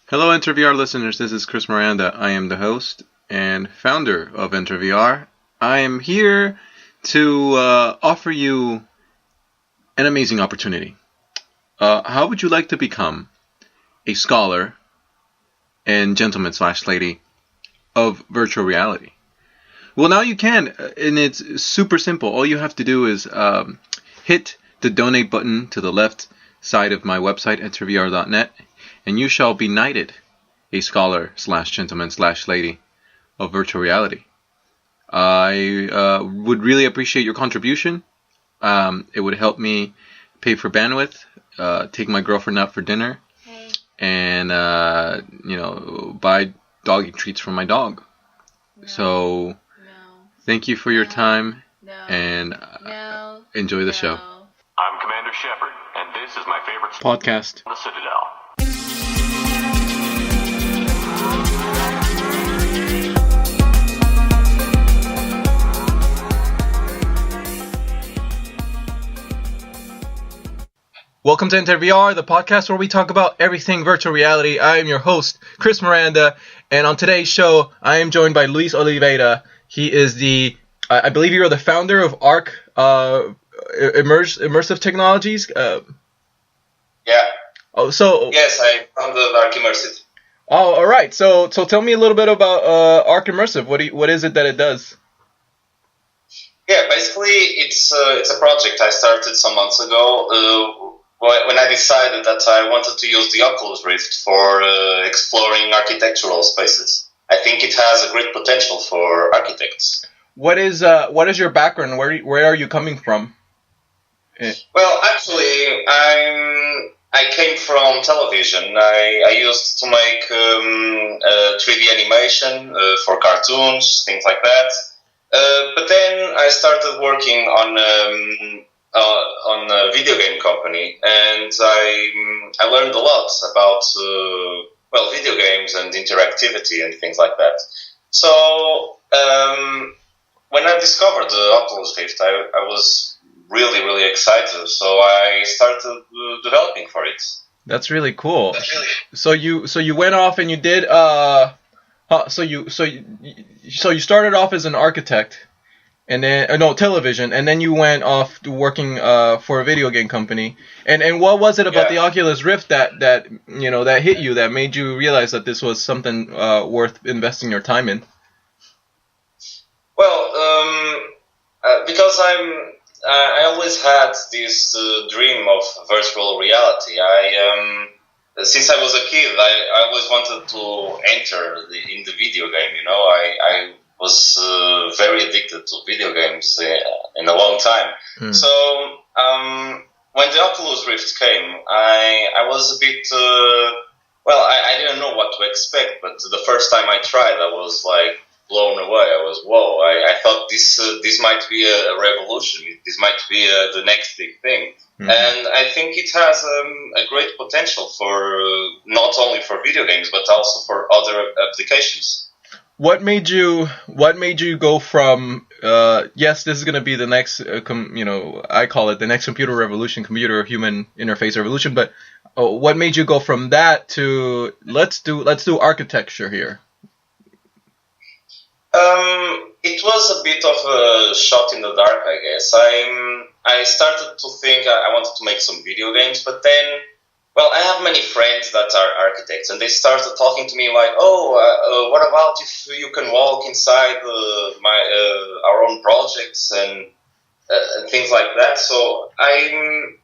Hello, EnterVR listeners. This is Chris Miranda. I am the host and founder of EnterVR. I am here to offer you an amazing opportunity. How would you like to become a scholar and gentleman/lady of virtual reality? Well, now you can, and it's super simple. All you have to do is hit the donate button to the left side of my website, entervr.net, and you shall be knighted a scholar/gentleman/lady of virtual reality. I would really appreciate your contribution. It would help me pay for bandwidth, take my girlfriend out for dinner, and buy doggy treats for my dog. So, thank you for your time, and enjoy the show. I'm Commander Shepard, and this is my favorite podcast, The Citadel. Welcome to EnterVR, the podcast where we talk about everything virtual reality. I am your host, Chris Miranda, and on today's show, I am joined by Luis Oliveira. He is I believe you are the founder of Arch Immersive Technologies. Yeah. Oh, Yes, I founded Arch Immersive. Oh, all right. So tell me a little bit about Arch Immersive. What is it that it does? Yeah, basically, it's a project I started some months ago. When I decided that I wanted to use the Oculus Rift for exploring architectural spaces. I think it has a great potential for architects. What is your background? Where are you coming from? Well, actually, I came from television. I used to make 3D animation for cartoons, things like that. But then I started working on a video game company, and I learned a lot about video games and interactivity and things like that. So when I discovered the Oculus Rift, I was really excited. So I started developing for it. That's really cool. So you went off and you did so you started off as an architect, and then television, and then you went off to working for a video game company. And what was it about the Oculus Rift that hit you, that made you realize that this was something worth investing your time in? Well, because I always had this dream of virtual reality. Since I was a kid, I always wanted to enter in the video game. I was very addicted to video games in a long time. So when the Oculus Rift came, I was a bit I didn't know what to expect. But the first time I tried, I was like blown away. I was I thought this might be a revolution. This might be the next big thing. And I think it has a great potential for not only for video games but also for other applications. What made you go from yes, this is going to be the next I call it the next computer revolution, computer human interface revolution, but what made you go from that to let's do architecture here? It was a bit of a shot in the dark, I guess. I started to think I wanted to make some video games, but then, I have many friends that are architects, and they started talking to me like, what about if you can walk inside our own projects and things like that? So I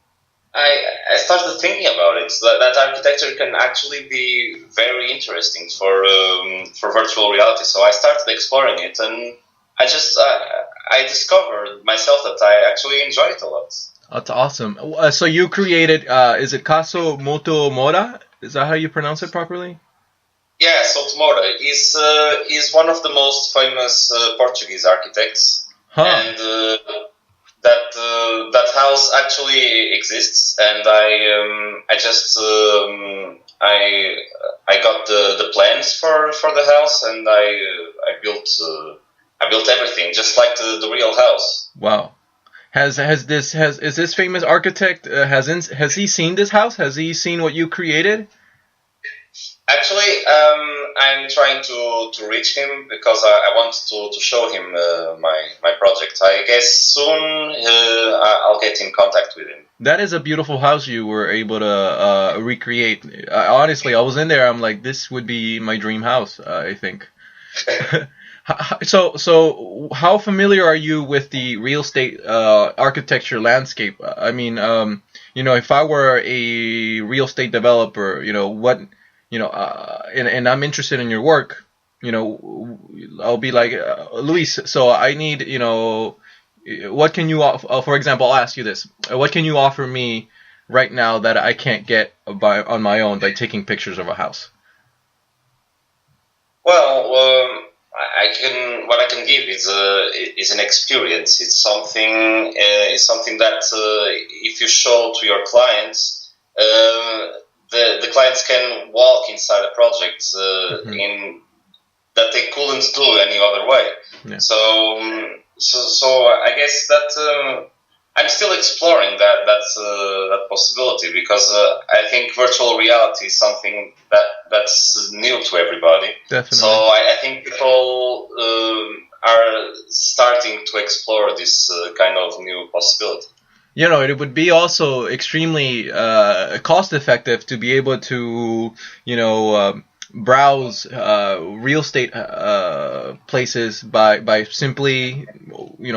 started thinking about it, that architecture can actually be very interesting for virtual reality. So I started exploring it, and I discovered myself that I actually enjoy it a lot. That's awesome. So you created, is it Caso Motomora? Is that how you pronounce it properly? Yeah, Sotomora is one of the most famous Portuguese architects, and that house actually exists. And I got the plans for the house, and I built everything just like the real house. Wow. Is this famous architect has he seen this house? Has he seen what you created? Actually, I'm trying to reach him because I want to show him my project. I guess soon I'll get in contact with him. That is a beautiful house you were able to recreate. Honestly, I was in there. I'm like, this would be my dream house. I think. So how familiar are you with the real estate architecture landscape? I mean, if I were a real estate developer, and I'm interested in your work, I'll be like, Luis, so I need, what can you offer? For example, I'll ask you this: what can you offer me right now that I can't get on my own by taking pictures of a house? Well, what I can give is an experience. It's something that if you show to your clients, the clients can walk inside a project in that they couldn't do any other way. Yeah. So I guess that I'm still exploring that possibility because I think virtual reality is something that's new to everybody. Definitely. So I think people are starting to explore this kind of new possibility. It would be also extremely cost effective to be able to, browse real estate places by simply,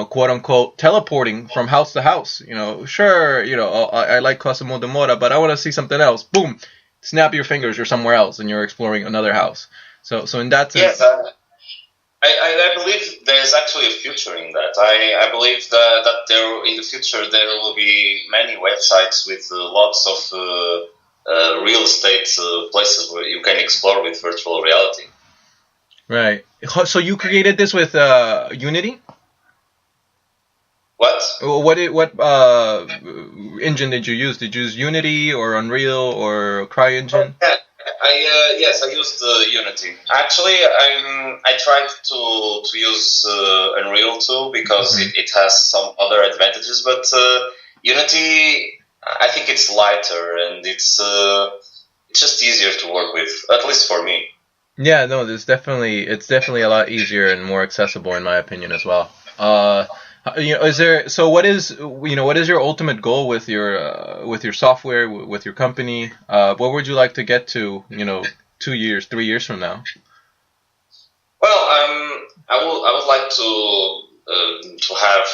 quote unquote, teleporting from house to house. Sure, I like Cosimo de Mora, but I want to see something else. Boom, snap your fingers, you're somewhere else, and you're exploring another house. So in that sense. Yes, I believe there's actually a future in that. I believe that there in the future there will be many websites with lots of real estate places where you can explore with virtual reality. Right. So you created this with Unity? What? What engine did you use? Did you use Unity or Unreal or CryEngine? Yes, I used Unity. Actually, I tried to use Unreal too because it has some other advantages, but Unity, I think it's lighter and it's just easier to work with, at least for me. Yeah, no, it's definitely a lot easier and more accessible in my opinion as well. What is your ultimate goal with your software, with your company? What would you like to get to, 2 years, 3 years from now? Well, I would like to have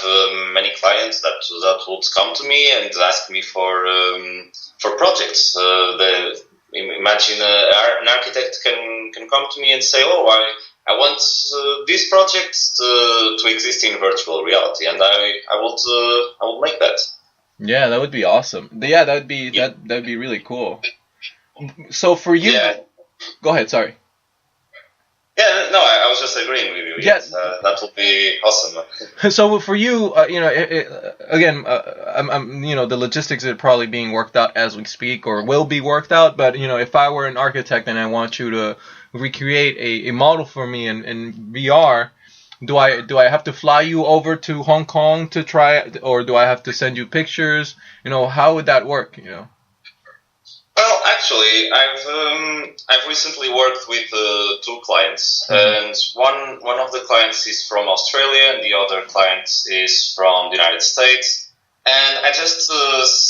many clients that would come to me and ask me for projects. Imagine an architect can come to me and say, "Oh, I want this project to exist in virtual reality," and I will make that. Yeah, that would be awesome. Yeah, that would be really cool. So for you, go ahead. Sorry. Yeah, no, I was just agreeing with you. Yes, that would be awesome. So for you, again, the logistics are probably being worked out as we speak, or will be worked out. But if I were an architect and I want you to recreate a model for me in VR, do I have to fly you over to Hong Kong to try it, or do I have to send you pictures? How would that work? Well, actually, I've recently worked with two clients, and one of the clients is from Australia, and the other client is from the United States. And I just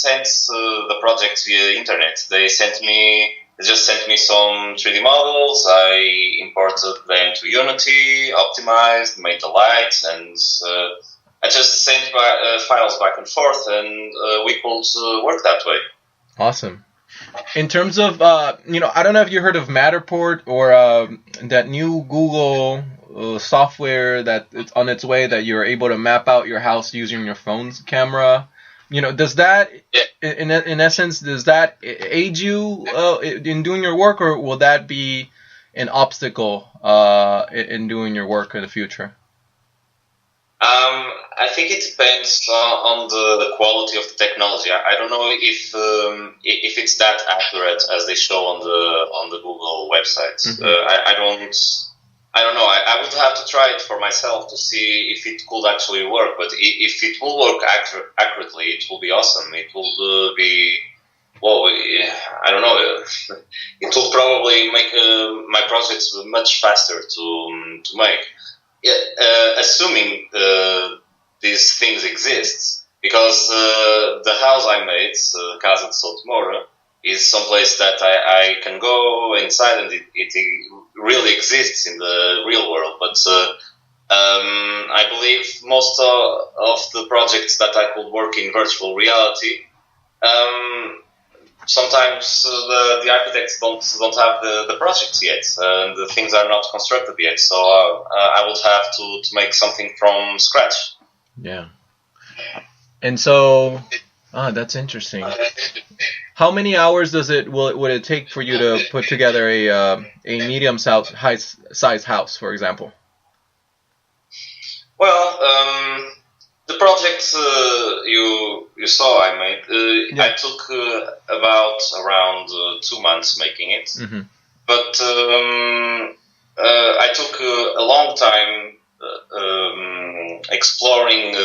sent the project via internet. They just sent me some 3D models. I imported them to Unity, optimized, made the lights, and I just sent files back and forth, and we could work that way. Awesome. In terms of, I don't know if you heard of Matterport or that new Google software that it's on its way that you're able to map out your house using your phone's camera. Does that, in essence, does that aid you in doing your work, or will that be an obstacle in doing your work in the future? I think it depends on the quality of the technology. I don't know if it's that accurate as they show on the Google websites. I don't know. I would have to try it for myself to see if it could actually work. But if it will work accurately, it will be awesome. It will be, well, I don't know. It will probably make my projects much faster to make. Yeah, assuming these things exist, because the house I made, Casa de Sotomora, is someplace that I can go inside and it really exists in the real world. But I believe most of the projects that I could work in virtual reality, sometimes the architects don't have the projects yet, and the things are not constructed yet. So I would have to make something from scratch. Yeah. And so, that's interesting. How many hours would it take for you to put together a medium size house, for example? Well, the project you saw I made, I took around 2 months making it. Mm-hmm. But I took a long time exploring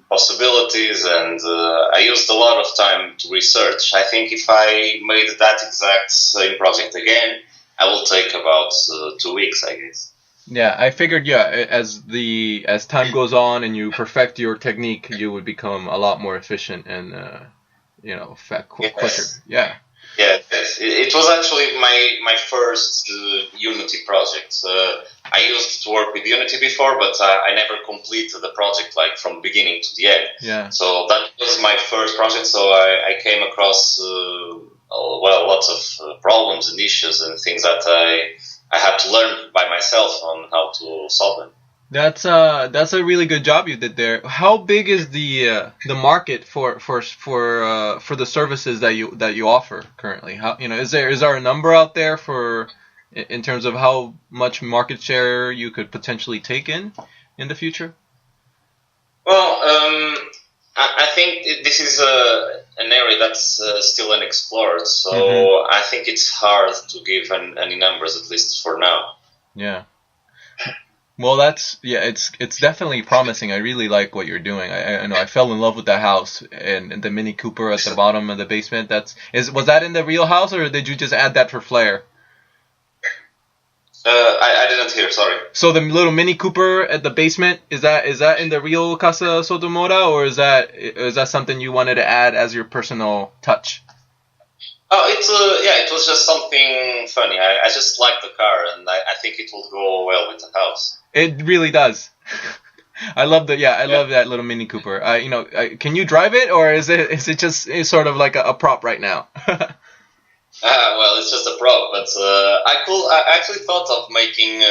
possibilities, and I used a lot of time to research. I think if I made that exact same project again, I will take about 2 weeks, I guess. Yeah, I figured. Yeah, as time goes on and you perfect your technique, you would become a lot more efficient and quicker. Yeah. Yes. It was actually my first Unity project. I used to work with Unity before, but I never completed the project like from beginning to the end. Yeah. So that was my first project. So I came across lots of problems and issues and things that I had to learn by myself on how to solve them. That's a really good job you did there. How big is the market for the services that you offer currently? How, is there a number out there in terms of how much market share you could potentially take in the future? Well, I think this is an area that's still unexplored, so mm-hmm. I think it's hard to give any numbers, at least for now. Yeah. Well, it's definitely promising. I really like what you're doing. I know I fell in love with the house and the Mini Cooper at the bottom of the basement. Was that in the real house, or did you just add that for flair? I didn't hear. Sorry. So the little Mini Cooper at the basement, is that in the real Casa Sotomora, or is that something you wanted to add as your personal touch? Oh, it was just something funny. I just like the car, and I think it will go well with the house. It really does. I love that little Mini Cooper. Can you drive it, or is it just sort of like a prop right now? Well, it's just a prop, but I actually thought of making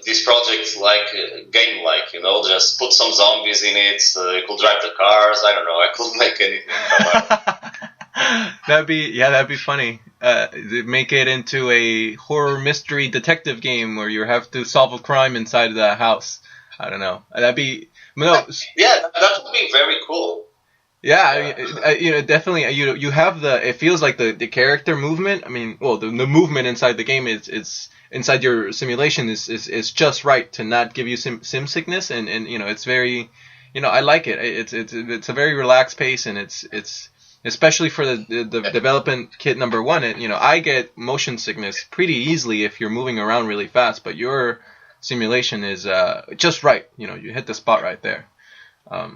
this project like game-like, just put some zombies in it. You could drive the cars. I don't know. I could make anything. That'd be funny. Make it into a horror mystery detective game where you have to solve a crime inside of that house. I don't know. Yeah, that would be very cool. Yeah, definitely. You have it feels like the character movement. I mean, well, the movement inside the game is inside your simulation is just right to not give you sim sickness, and it's very, I like it. It's a very relaxed pace, and it's especially for the development kit number one. I get motion sickness pretty easily if you're moving around really fast, but your simulation is just right. You hit the spot right there. I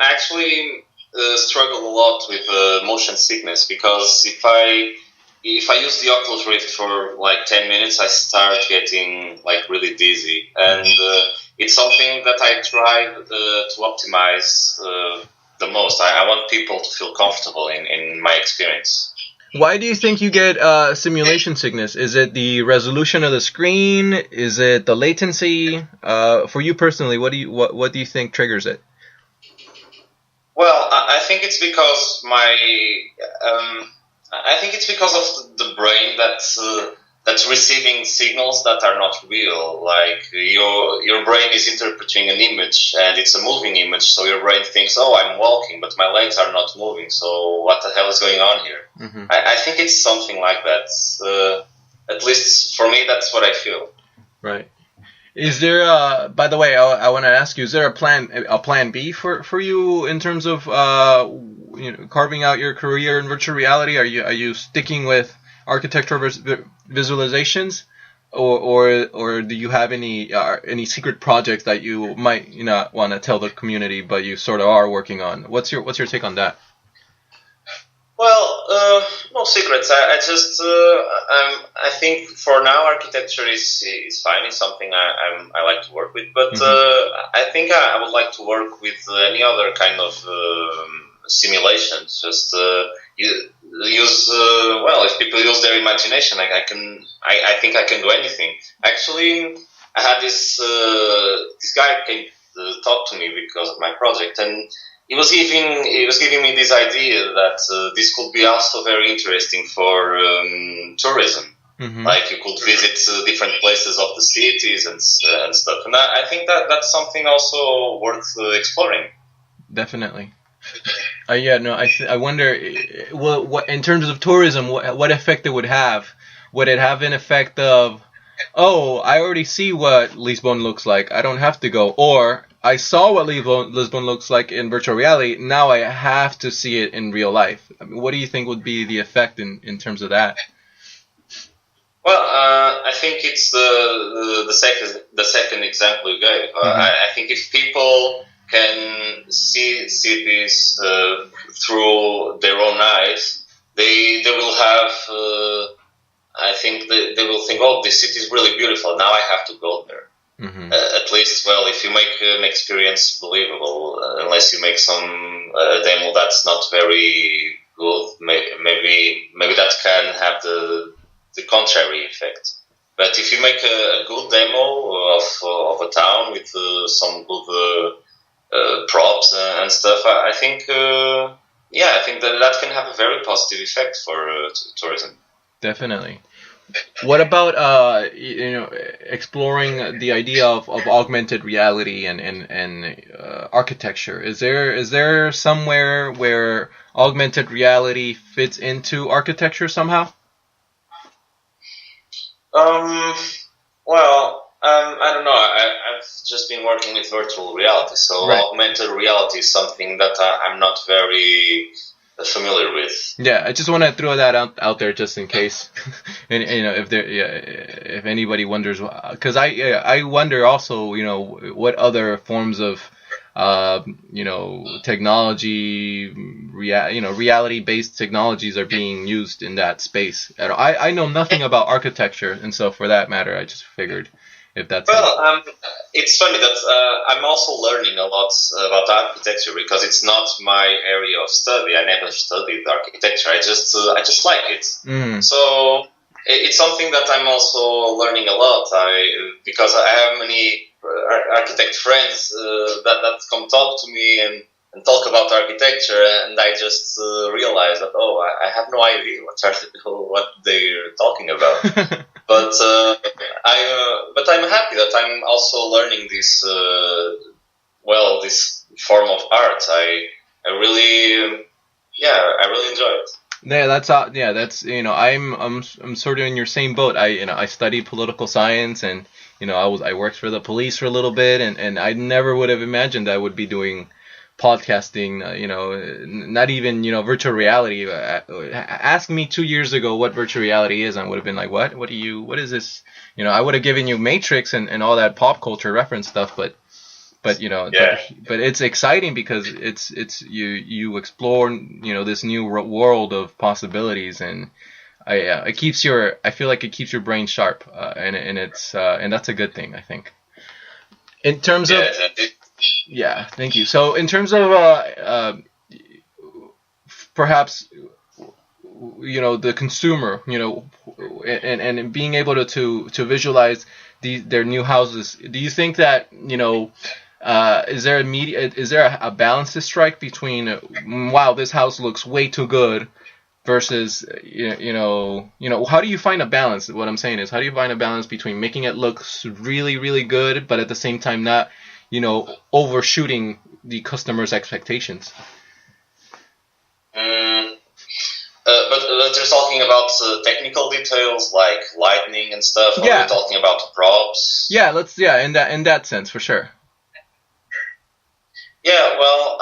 actually struggle a lot with motion sickness, because if I use the Oculus Rift for like 10 minutes, I start getting like really dizzy, and it's something that I try to optimize the most. I want people to feel comfortable in my experience. Why do you think you get simulation sickness? Is it the resolution of the screen? Is it the latency? For you personally, what do you think triggers it? Well, I think it's because of the brain that's receiving signals that are not real. Like your brain is interpreting an image, and it's a moving image, so your brain thinks, "Oh, I'm walking, but my legs are not moving. So what the hell is going on here?" Mm-hmm. I think it's something like that. At least for me, that's what I feel. Right. Is there? By the way, I want to ask you: is there a plan B for you in terms of carving out your career in virtual reality? Are you sticking with architectural visualizations, or do you have any secret projects that you might not want to tell the community, but you sort of are working on? What's your take on that? Well, no secrets. I think for now architecture is fine. It's something I like to work with. But I think I would like to work with any other kind of simulations. Just use well, if people use their imagination, I think I can do anything. Actually, I had this guy came to talk to me because of my project, and he was giving me this idea that this could be also very interesting for tourism. Like you could visit different places of the cities and stuff. And I think that's something also worth exploring. Definitely. I wonder, what in terms of tourism, what effect it would have. Would it have an effect of, oh, I already see what Lisbon looks like, I don't have to go, or I saw what Lisbon looks like in virtual reality, now I have to see it in real life? I mean, what do you think would be the effect in terms of that? Well, I think it's the second example you gave. I think if people can see this through their own eyes, they will have. I think they will think, oh, this city is really beautiful. Now I have to go there. At least, well, if you make an experience believable, unless you make some demo that's not very good, maybe that can have the contrary effect. But if you make a good demo of a town with some good props and stuff, I think that can have a very positive effect for tourism. Definitely. What about exploring the idea of augmented reality and architecture? Is there somewhere where augmented reality fits into architecture somehow? Well, I don't know. I've just been working with virtual reality, so right. Augmented reality is something that I'm not very familiar with. Yeah, I just want to throw that out there just in case, and if anybody wonders, because I wonder also, what other forms of technology, reality-based technologies are being used in that space. I know nothing about architecture, and so for that matter, I just figured if that's... Well, it's funny that I'm also learning a lot about architecture because it's not my area of study. I never studied architecture. I just like it. So it's something that I'm also learning a lot. Because I have many architect friends that come talk to me and talk about architecture, and I just realize that I have no idea what they're talking about. But I'm happy that I'm also learning this this form of art. I really enjoy it. Yeah, that's I'm sort of in your same boat. I studied political science, and I worked for the police for a little bit, and I never would have imagined I would be doing podcasting, not even, virtual reality. Ask me 2 years ago what virtual reality is, and I would have been like, what is this? I would have given you Matrix and all that pop culture reference stuff, but but it's exciting because it's you explore, this new world of possibilities, and I feel like it keeps your brain sharp, and that's a good thing, I think. In terms of... Yeah, thank you. So in terms of perhaps the consumer, and being able to visualize their new houses, do you think that is there a balance to strike between wow, this house looks way too good versus how do you find a balance? What I'm saying is, how do you find a balance between making it look really, really good, but at the same time not overshooting the customer's expectations? But you're talking about technical details like lighting and stuff. Or Yeah. You're talking about props. Yeah, in that sense, for sure. Yeah, well,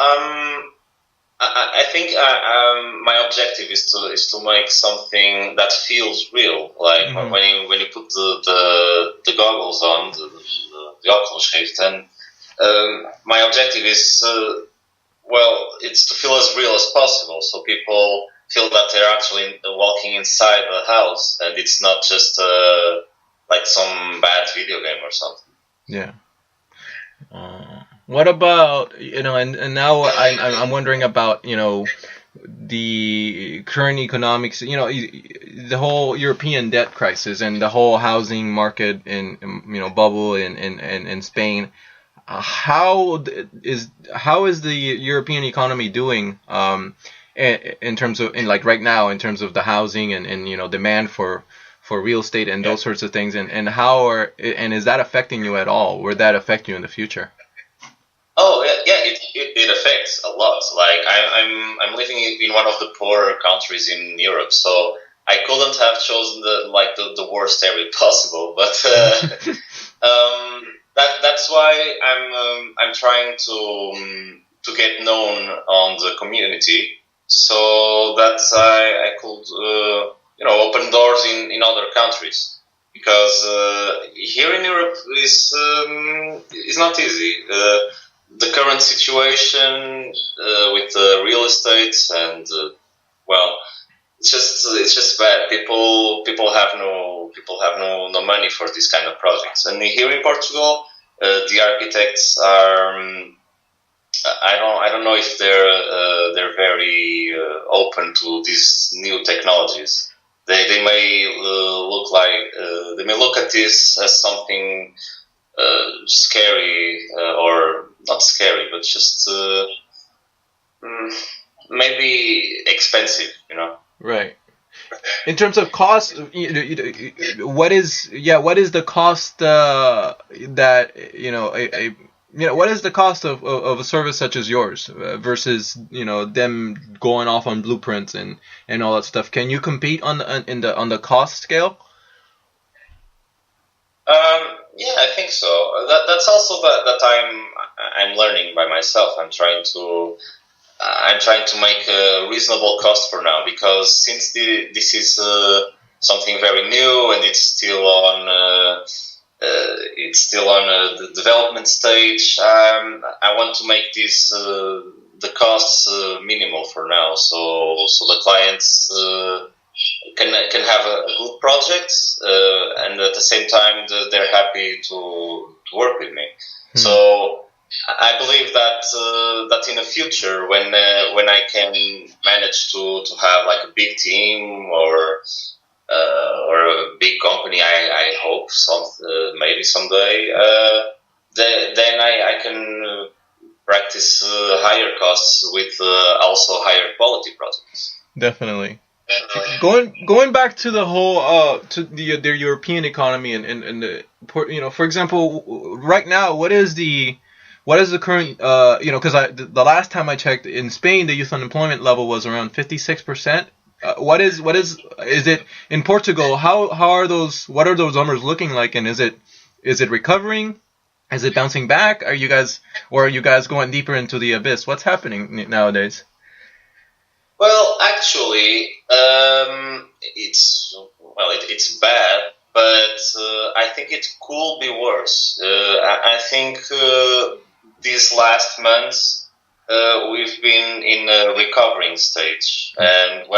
I think my objective is to make something that feels real. Like when you put the goggles on, the Oculus Rift, and my objective is it's to feel as real as possible, so people feel that they're actually walking inside the house, and it's not just like some bad video game or something. Yeah. What about, and now I'm wondering about, the current economics, the whole European debt crisis and the whole housing market in bubble in Spain. How is the European economy doing in terms of like right now in terms of the housing and demand for real estate and those sorts of things, and is that affecting you at all? Would that affect you in the future? Oh yeah, it affects a lot. Like I'm living in one of the poorer countries in Europe, so I couldn't have chosen the worst area possible. But that's why I'm trying to get known on the community, so that I could open doors in other countries, because here in Europe is not easy. The current situation with real estate and it's just bad. People have no money for this kind of projects. And here in Portugal, the architects are I don't know if they're very open to these new technologies. They may look at this as something scary, or not scary, but just maybe expensive, Right. In terms of cost, what is the cost what is the cost of a service such as yours versus them going off on blueprints and all that stuff? Can you compete on the cost scale? Yeah, I think so. That's also that I'm learning by myself. I'm trying to make a reasonable cost for now, because since this is something very new and it's still on the development stage. I want to make this the costs minimal for now, so the clients can have a good project, and at the same time they're happy to work with me. So I believe that in the future, when I can manage to have like a big team or a big company, I hope maybe someday, then I can practice higher costs with also higher quality projects. Definitely. Going back to the whole to the European economy and the, for example, right now, what is the current because the last time I checked, in Spain the youth unemployment level was around 56%. What is it in Portugal? What are those numbers looking like, and is it recovering? Is it bouncing back? Are you guys going deeper into the abyss? What's happening nowadays? Well, actually, it's bad, but I think it could be worse. I think these last months we've been in a recovering stage, and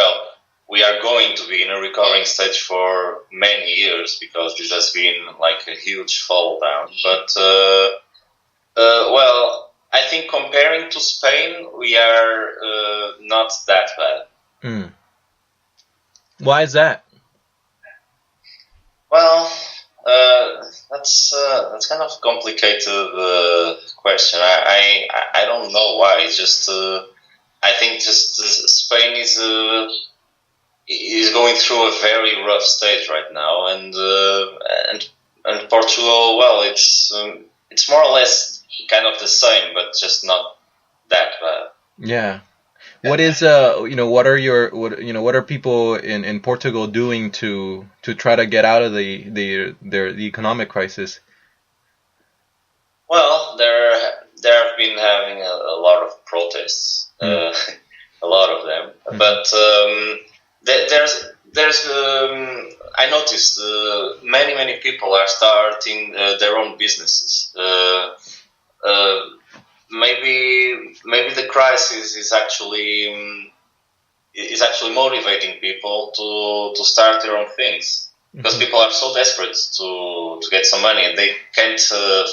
we are going to be in a recovering stage for many years, because this has been like a huge fall down. But I think comparing to Spain, we are not that bad. Why is that? Well, that's kind of a complicated question. I don't know why. It's just I think just Spain is going through a very rough stage right now, and Portugal, it's more or less kind of the same, but just not that bad. Yeah. What is what are people in Portugal doing to try to get out of the economic crisis? Well, there have been having a lot of protests. a lot of them. Mhm. But there's I noticed many people are starting their own businesses. Maybe the crisis is actually motivating people to start their own things, because people are so desperate to get some money and they can't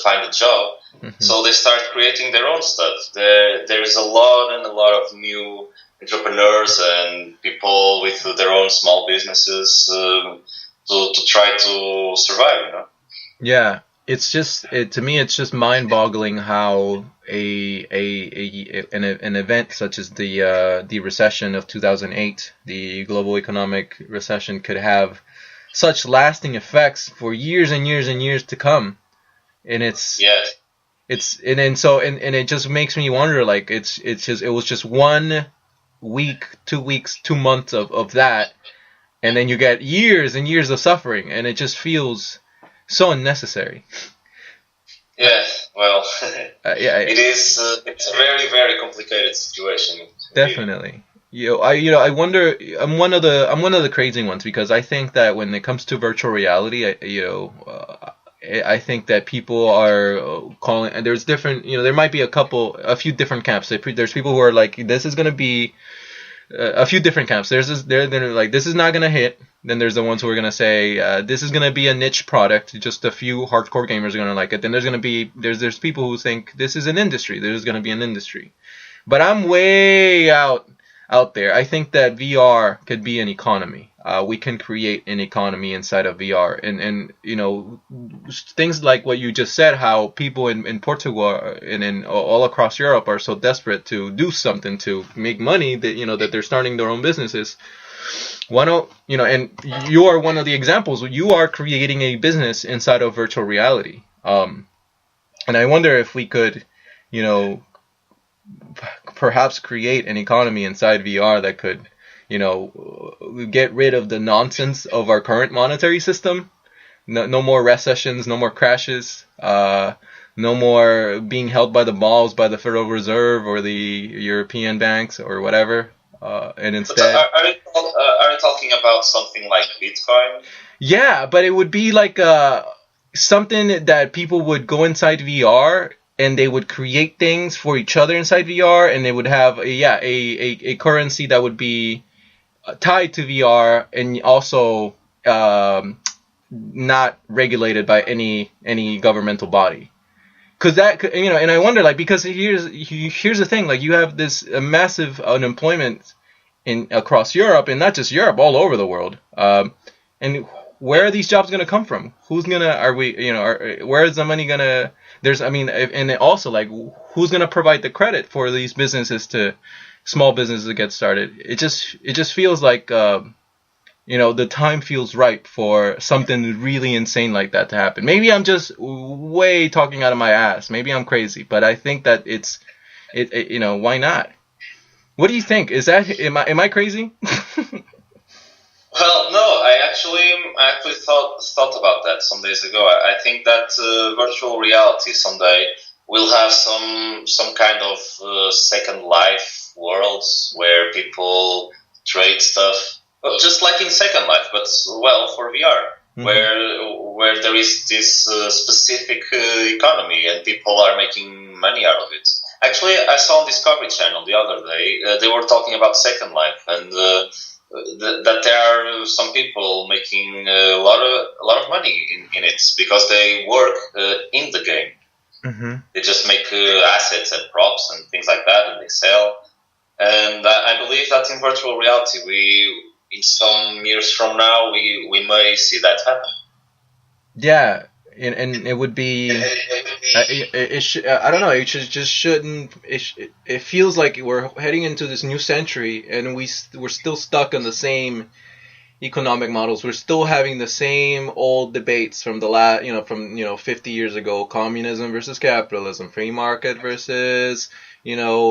find a job. So they start creating their own stuff. There is a lot of new entrepreneurs and people with their own small businesses to try to survive. Yeah, it's just to me it's just mind-boggling how an event such as the recession of 2008, the global economic recession, could have such lasting effects for years and years and years to come. And it's it just makes me wonder, like it was just 1 week, 2 weeks, 2 months of that, and then you get years and years of suffering, and it just feels so unnecessary. Yes, well, Yeah, it is. It's a very, very complicated situation. definitely. I wonder. I'm one of the crazy ones, because I think that when it comes to virtual reality, I think that people are calling, and there's different. There might be a few different camps. There's people who are like, this is gonna be a few different camps. They're like, this is not gonna hit. Then there's the ones who are gonna say this is gonna be a niche product. Just a few hardcore gamers are gonna like it. Then there's people who think this is an industry. There's gonna be an industry. But I'm way out there. I think that VR could be an economy. We can create an economy inside of VR, and things like what you just said, how people in Portugal and in all across Europe are so desperate to do something to make money that that they're starting their own businesses. And you are one of the examples. You are creating a business inside of virtual reality. And I wonder if we could, perhaps create an economy inside VR that could, get rid of the nonsense of our current monetary system. No more recessions, no more crashes, no more being held by the balls by the Federal Reserve or the European banks or whatever. And instead, are you talking about something like Bitcoin? Yeah, but it would be like something that people would go inside VR and they would create things for each other inside VR, and they would have a currency that would be tied to VR and also not regulated by any governmental body. Because that, and I wonder, like, because here's the thing, like, you have this massive unemployment across Europe, and not just Europe, all over the world. And where are these jobs going to come from? Who's gonna? Where is the money gonna? And also, like, who's gonna provide the credit for these small businesses to get started? It just feels like the time feels ripe for something really insane like that to happen. Maybe I'm just way talking out of my ass. Maybe I'm crazy, but I think that why not? What do you think? Am I crazy? Well, no, I actually thought about that some days ago. I think that virtual reality someday will have some kind of second life worlds where people trade stuff. Well, just like in Second Life, but for VR, where there is this specific economy and people are making money out of it. Actually, I saw on Discovery Channel the other day, they were talking about Second Life, and that there are some people making a lot of money in it because they work in the game. Mm-hmm. They just make assets and props and things like that, and they sell. And I believe that in virtual reality, in some years from now, we may see that happen. Yeah, and it would be. I don't know. It just shouldn't. It feels like we're heading into this new century, and we're still stuck on the same economic models. We're still having the same old debates from 50 years ago: communism versus capitalism, free market versus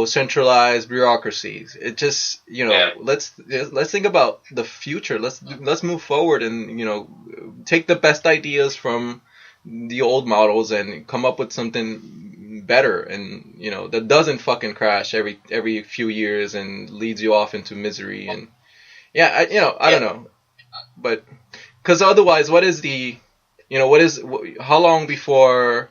centralized bureaucracies. It just, let's think about the future. Let's move forward and take the best ideas from the old models and come up with something better, and that doesn't fucking crash every few years and leads you off into misery. And I don't know, but because otherwise, what is how long before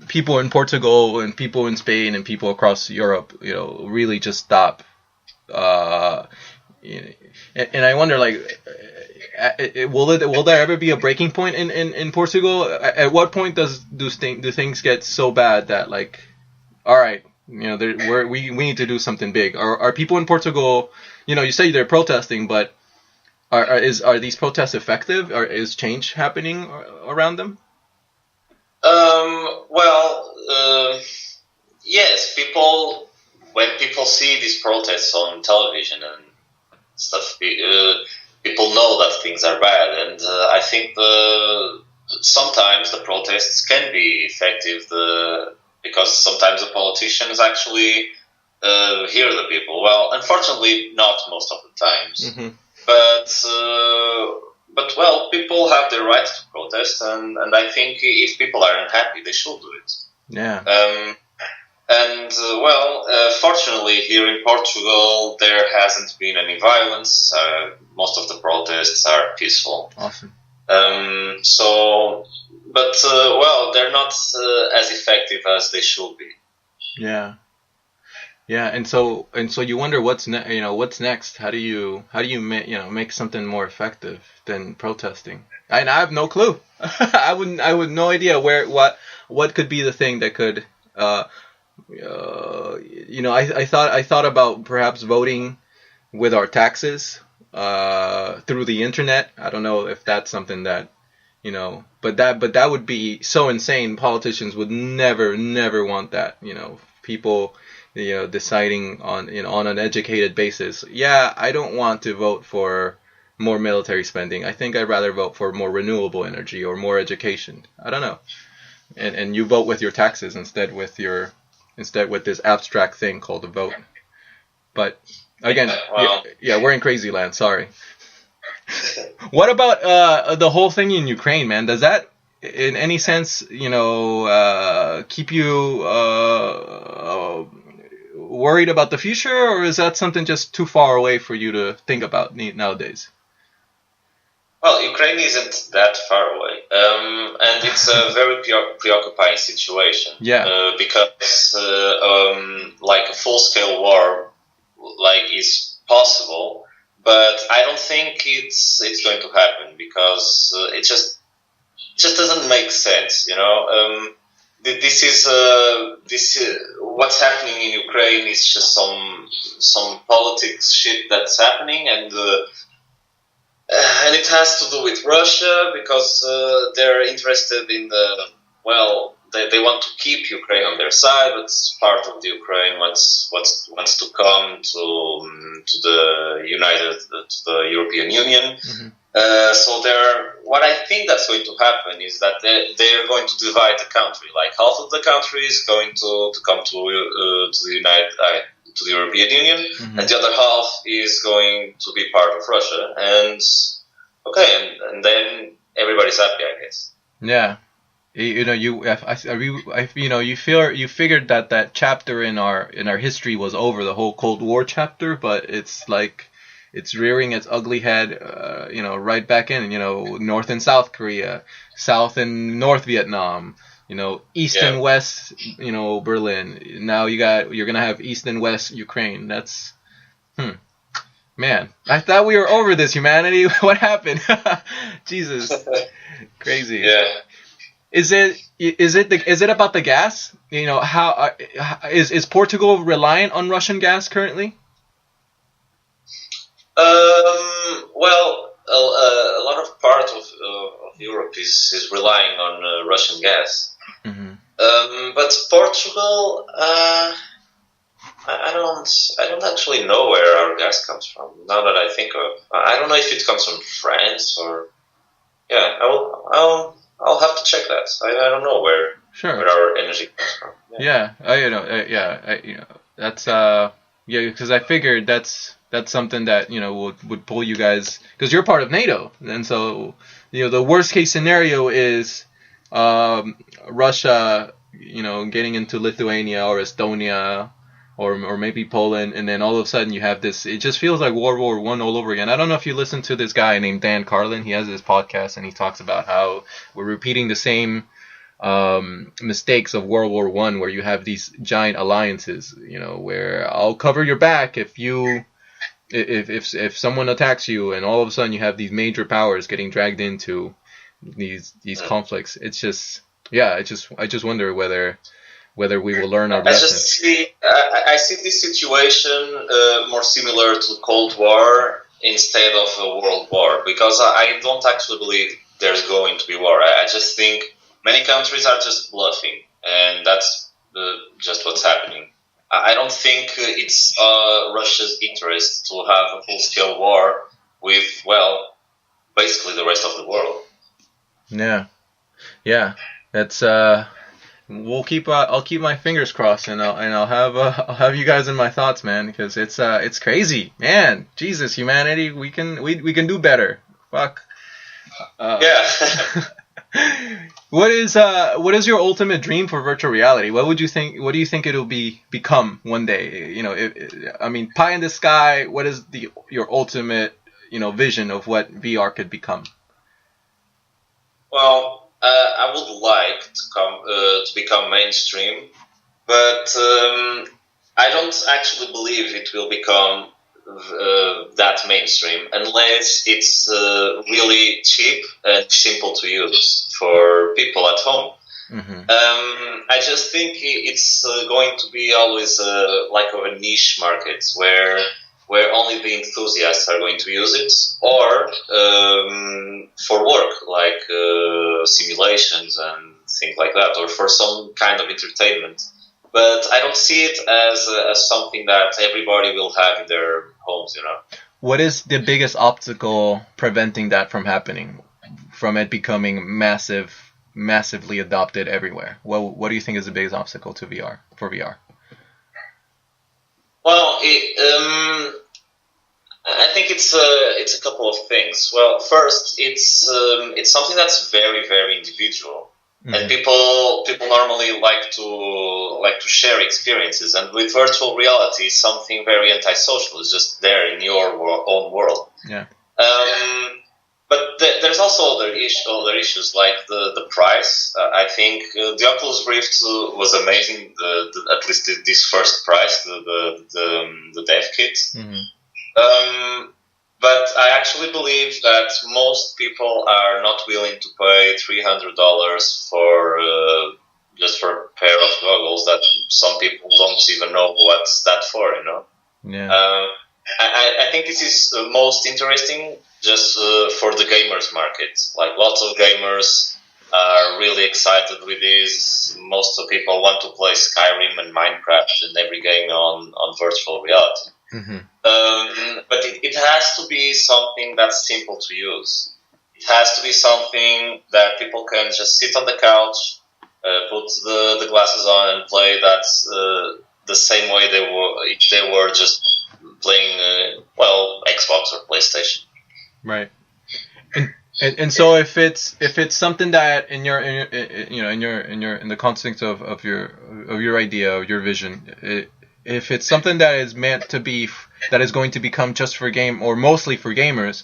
people in Portugal and people in Spain and people across Europe, really just stop? And I wonder, like, will there ever be a breaking point in Portugal? At what point do things get so bad that, like, all right, we need to do something big? Are people in Portugal? You say they're protesting, but are these protests effective? Or is change happening around them? Yes. When people see these protests on television and stuff, people know that things are bad, and I think sometimes the protests can be effective, because sometimes the politicians actually hear the people. Well, unfortunately, not most of the times. Mm-hmm. But people have the right to protest, and I think if people are unhappy, they should do it. Yeah. Fortunately, here in Portugal, there hasn't been any violence. Most of the protests are peaceful. Awesome. They're not as effective as they should be. Yeah. Yeah, and so you wonder what's next. How do you make something more effective than protesting? And I have no clue. I would no idea what could be the thing that could. I thought about perhaps voting with our taxes through the internet. I don't know if that's something that but that would be so insane. Politicians would never want that. People deciding on an educated basis. Yeah, I don't want to vote for more military spending. I think I'd rather vote for more renewable energy or more education. I don't know. And you vote with your taxes instead with this abstract thing called a vote. But again, we're in crazy land. Sorry. What about the whole thing in Ukraine, man? Does that, in any sense, keep you worried about the future, or is that something just too far away for you to think about nowadays? Well, Ukraine isn't that far away, and it's a very preoccupying situation. Yeah. Because like a full-scale war, is possible, but I don't think it's going to happen, because it just doesn't make sense. This is what's happening in Ukraine is just some politics shit that's happening, and it has to do with Russia, because they're interested in they want to keep Ukraine on their side, but part of the Ukraine wants to come to the European Union. Mm-hmm. What I think that's going to happen is that they're going to divide the country. Like, half of the country is going to come to the European Union, mm-hmm. and the other half is going to be part of Russia. And then everybody's happy, I guess. Yeah, you figured that chapter in our history was over, the whole Cold War chapter, but it's like it's rearing its ugly head, right back in. North and South Korea, South and North Vietnam. East and West, Berlin. Now you're gonna have East and West Ukraine. That's, man. I thought we were over this, humanity. What happened? Jesus, crazy. Yeah. Is it about the gas? How is Portugal reliant on Russian gas currently? A lot of part of Europe is relying on Russian gas. Mm-hmm. But Portugal, I don't actually know where our gas comes from. Now that I think of it, I don't know if it comes from France or. Yeah, I'll have to check that. I don't know where our energy comes from. Yeah, that's because I figured that's something that would pull you guys, because you're part of NATO, and so the worst case scenario is Russia getting into Lithuania or Estonia or maybe Poland, and then all of a sudden you have this. It just feels like World War One all over again. I don't know if you listen to this guy named Dan Carlin. He has this podcast and he talks about how we're repeating the same mistakes of World War One, where you have these giant alliances. Where I'll cover your back if someone attacks you, and all of a sudden you have these major powers getting dragged into these conflicts. It's just I just wonder whether we will learn our lesson. I see this situation more similar to Cold War instead of a World War, because I don't actually believe there's going to be war. I just think many countries are just bluffing, and that's just what's happening. I don't think it's Russia's interest to have a full-scale war with, basically the rest of the world. Yeah. That's I'll keep my fingers crossed, and I'll have you guys in my thoughts, man, because it's crazy, man. Jesus, humanity, we can do better. Fuck. Yeah. What is your ultimate dream for virtual reality? What do you think it'll become one day? Pie in the sky. What is your ultimate vision of what VR could become? Well, I would like to become mainstream, but I don't actually believe it will become that mainstream unless it's really cheap and simple to use for people at home. Mm-hmm. I just think it's going to be always like a niche market where only the enthusiasts are going to use it, or for work, like simulations and things like that, or for some kind of entertainment. But I don't see it as something that everybody will have in their homes, What is the biggest obstacle preventing that from happening, from it becoming massively adopted everywhere? What do you think is the biggest obstacle to VR, for VR? Well, I think it's a couple of things. Well, first, it's something that's very, very individual, mm-hmm. and people normally like to share experiences. And with virtual reality, it's something very antisocial. It's just there in your own world. Yeah. But there's also other issues like the price. I think the Oculus Rift was amazing. At least this first price, the dev kit. Mm-hmm. But I actually believe that most people are not willing to pay $300 for just for a pair of goggles that some people don't even know what's that for. Yeah. I think this is most interesting just for the gamers market. Like, lots of gamers are really excited with this. Most of people want to play Skyrim and Minecraft and every game on virtual reality. Mm-hmm. But it has to be something that's simple to use. It has to be something that people can just sit on the couch, put the glasses on and play that the same way they were just playing Xbox or PlayStation. Right. And so if it's something that in the context of your idea or your vision, if it's something that is meant to be, that is going to become just for game or mostly for gamers,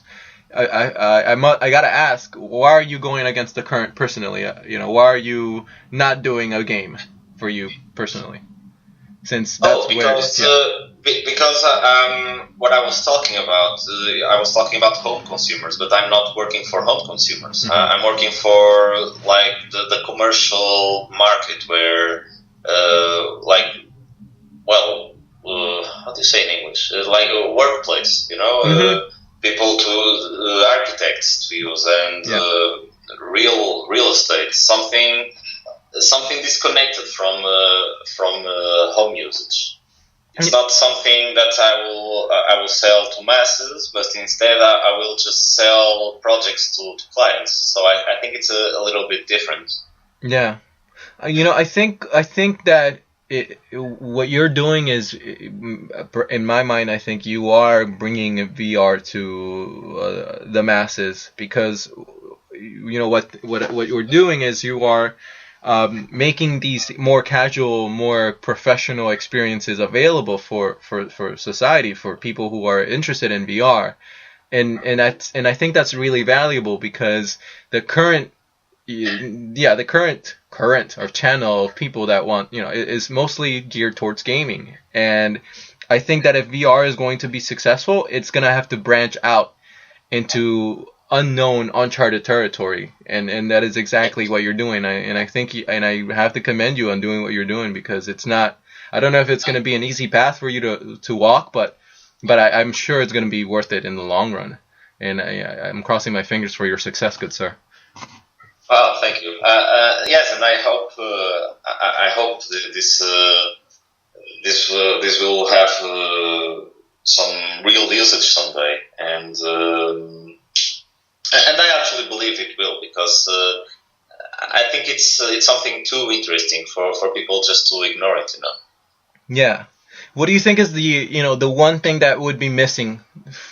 I gotta ask, why are you going against the current personally? Why are you not doing a game for you personally? Since that's because what I was talking about, I was talking about home consumers, but I'm not working for home consumers. Mm-hmm. I'm working for like the commercial market where how do you say in English? Like a workplace, Mm-hmm. People to architects to use and real estate, something disconnected from home usage. It's not something that I will sell to masses, but instead I will just sell projects to clients. So I think it's a little bit different. Yeah, I think that what you're doing is, in my mind, I think you are bringing VR to the masses, because what you're doing is you are making these more casual, more professional experiences available for society, for people who are interested in VR. And I think that's really valuable because the current or channel of people that want, is mostly geared towards gaming. And I think that if VR is going to be successful, it's going to have to branch out into unknown, uncharted territory, and that is exactly what you're doing. I think I have to commend you on doing what you're doing, because it's not. I don't know if it's going to be an easy path for you to walk, but I'm sure it's going to be worth it in the long run. And I'm crossing my fingers for your success, good sir. Well, thank you. Yes, and I hope this will have some real usage someday, and I actually believe it will, because I think it's something too interesting for people just to ignore it, Yeah. What do you think is the one thing that would be missing?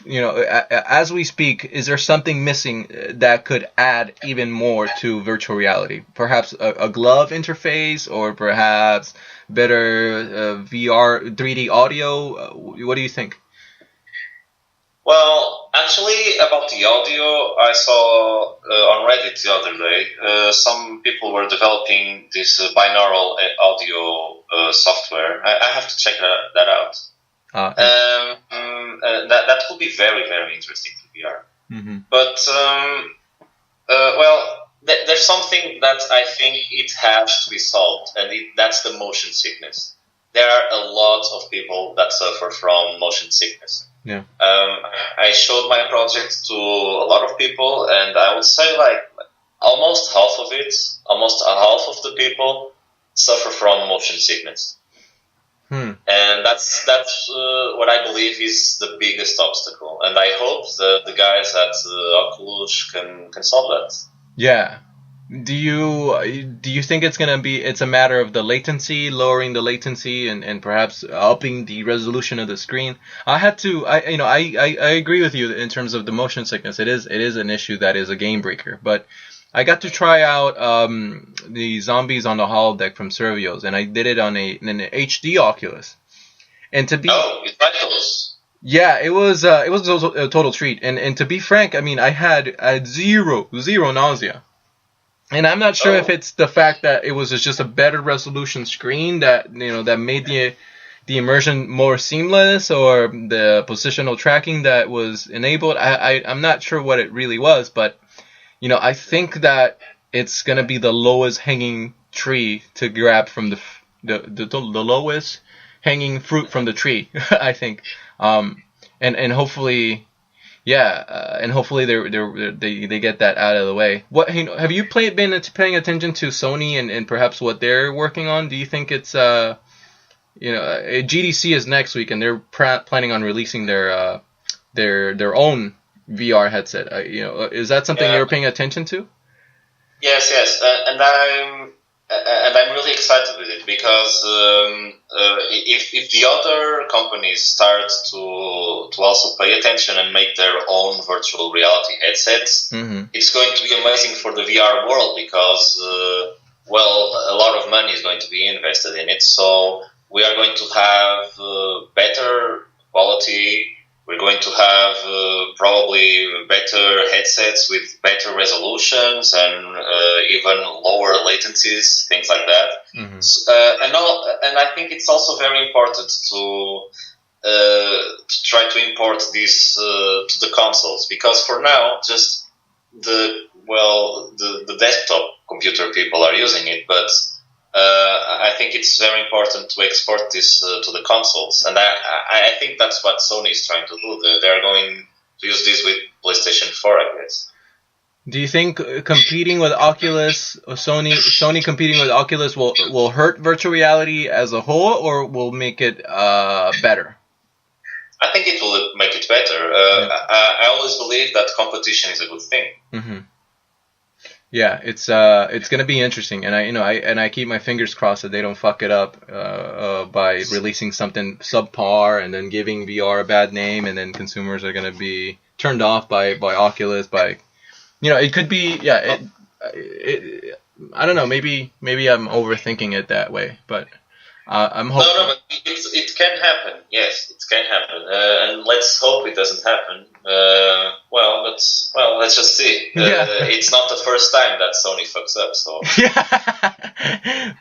As we speak, is there something missing that could add even more to virtual reality? Perhaps a glove interface, or perhaps better VR 3D audio? What do you think? Well, actually, about the audio, I saw on Reddit the other day, some people were developing this binaural audio software. I have to check that out. That will be very, very interesting to VR. Mm-hmm. But, there's something that I think it has to be solved, and that's the motion sickness. There are a lot of people that suffer from motion sickness. Yeah. I showed my project to a lot of people, and I would say almost half of the people suffer from motion sickness. And that's what I believe is the biggest obstacle. And I hope the guys at Oculus can solve that. Yeah. Do you think it's a matter of the latency, lowering the latency, and perhaps upping the resolution of the screen? I agree with you in terms of the motion sickness. It is an issue that is a game breaker. But I got to try out the Zombies on the Holodeck from Servios, and I did it on an HD Oculus. And to be you tried those? Yeah, it was a total treat. And to be frank, I had zero nausea. And I'm not sure if it's the fact that it was just a better resolution screen that that made the immersion more seamless, or the positional tracking that was enabled. I'm not sure what it really was, but I think that it's gonna be the lowest hanging tree to grab from the lowest hanging fruit from the tree. I think, and hopefully. Yeah, and hopefully they get that out of the way. Have you been paying attention to Sony and perhaps what they're working on? Do you think it's GDC is next week, and they're planning on releasing their own VR headset? Is that something you're paying attention to? Yes, and I'm really excited with it, because if the other companies start to also pay attention and make their own virtual reality headsets, it's going to be amazing for the VR world, because a lot of money is going to be invested in it. So we are going to have better quality. We're going to have probably better headsets with better resolutions and even lower latencies, things like that. And I think it's also very important to try to import this to the consoles, because for now, just the desktop computer people are using it, but I think it's very important to export this to the consoles, and I think that's what Sony is trying to do. They're going to use this with PlayStation 4, I guess. Do you think competing with Oculus, or Sony competing with Oculus will hurt virtual reality as a whole, or will make it better? I think it will make it better. I always believe that competition is a good thing. Mm-hmm. Yeah, it's gonna be interesting, and I keep my fingers crossed that they don't fuck it up by releasing something subpar and then giving VR a bad name, and then consumers are gonna be turned off by Oculus. It could be I don't know. Maybe I'm overthinking it that way, but I'm hoping. No, but it can happen. Yes, it can happen, and let's hope it doesn't happen. Let's just see. It's not the first time that Sony fucks up, so.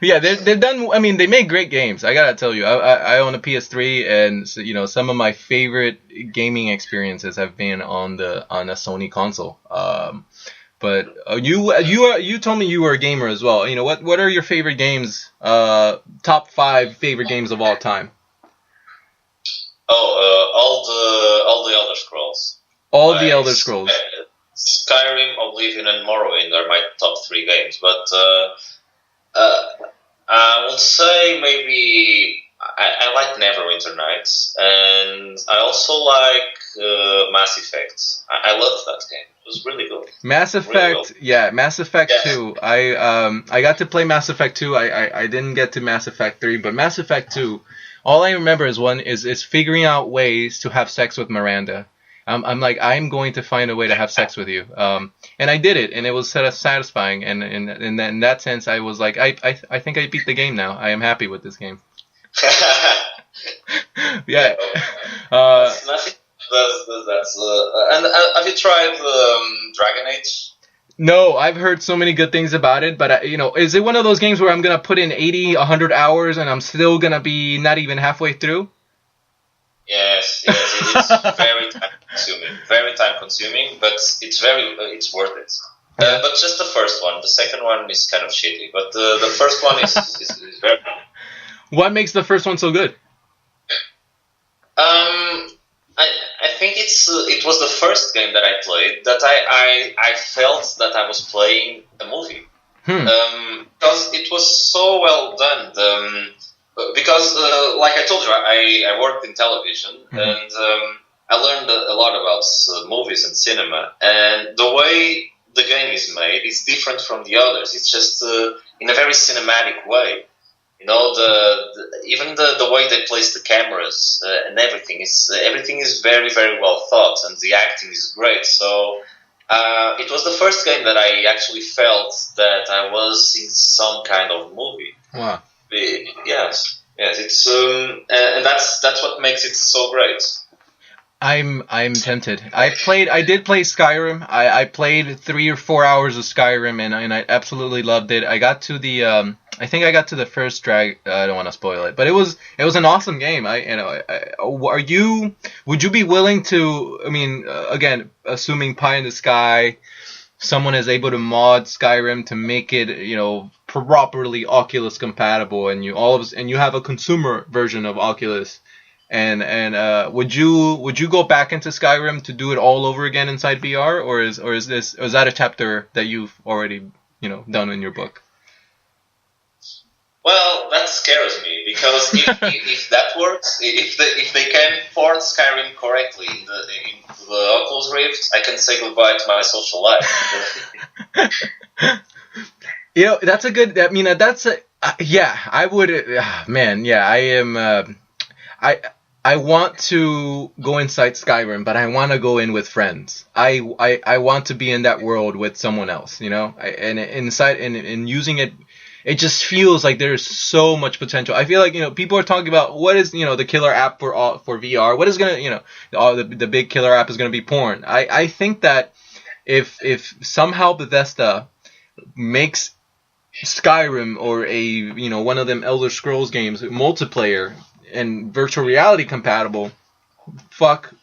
Yeah, they've done. I mean, they make great games. I gotta tell you, I own a PS3, and so, some of my favorite gaming experiences have been on a Sony console. But you told me you were a gamer as well. What are your favorite games? Top 5 favorite games of all time. All the Elder Scrolls. All the Elder Scrolls. Skyrim, Oblivion, and Morrowind are my top 3 games. But I would say maybe I like Neverwinter Nights, and I also like Mass Effect. I loved that game. It was really good. Mass Effect, really Mass Effect 2. I got to play Mass Effect 2. I didn't get to Mass Effect 3, but Mass Effect 2. All I remember is figuring out ways to have sex with Miranda. I'm like, I'm going to find a way to have sex with you. And I did it, and it was sort of satisfying. And in that sense, I was like, I think I beat the game now. I am happy with this game. Yeah. Nothing that's and have you tried Dragon Age? No, I've heard so many good things about it, but is it one of those games where I'm gonna put in 80, 100 hours and I'm still gonna be not even halfway through? Yes, it is very time consuming, but it's worth it. But just the first one. The second one is kind of shitty, but the first one is very good. What makes the first one so good? I think it was the first game that I played that I felt that I was playing a movie. Because it was so well done. Because, like I told you, I worked in television, and I learned a lot about movies and cinema. And the way the game is made is different from the others. It's just in a very cinematic way. Even the way they place the cameras and everything is very, very well thought, and the acting is great. So it was the first game that I actually felt that I was in some kind of movie. Wow. Yes, it's and that's what makes it so great. I'm tempted. I did play Skyrim. I played 3 or 4 hours of Skyrim, and I absolutely loved it. I got to the I think I got to the first drag. I don't want to spoil it, but it was an awesome game. Would you be willing to? I mean, again, assuming pie in the sky, someone is able to mod Skyrim to make it, properly Oculus compatible, and you have a consumer version of Oculus. And would you go back into Skyrim to do it all over again inside VR, or is that a chapter that you've already done in your book? Well, that scares me, because if that works, if they can port Skyrim correctly into the Oculus Rift, I can say goodbye to my social life. That's a good. I mean, that's a yeah. I would. Man, yeah. I am. I want to go inside Skyrim, but I want to go in with friends. I want to be in that world with someone else, and inside and using it, it just feels like there's so much potential. I feel like, people are talking about what is, the killer app for VR. What is going to, the big killer app is going to be porn. I think that if somehow Bethesda makes Skyrim or one of them Elder Scrolls games multiplayer and virtual reality compatible,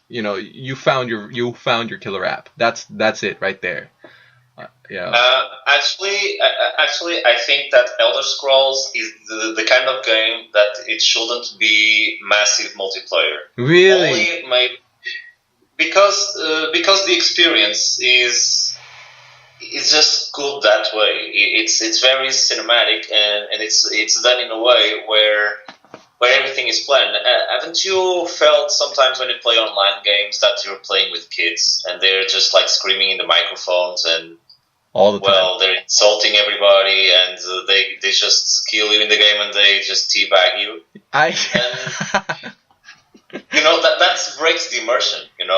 you found your killer app. That's it right there. Yeah. Actually, I think that Elder Scrolls is the kind of game that it shouldn't be massive multiplayer. Really? Because the experience is just good that way. It's very cinematic, and it's done in a way where everything is planned. Haven't you felt sometimes when you play online games that you're playing with kids and they're just like screaming in the microphones and all the time? Well, they're insulting everybody, and they just kill you in the game, and they just teabag you. That breaks the immersion, And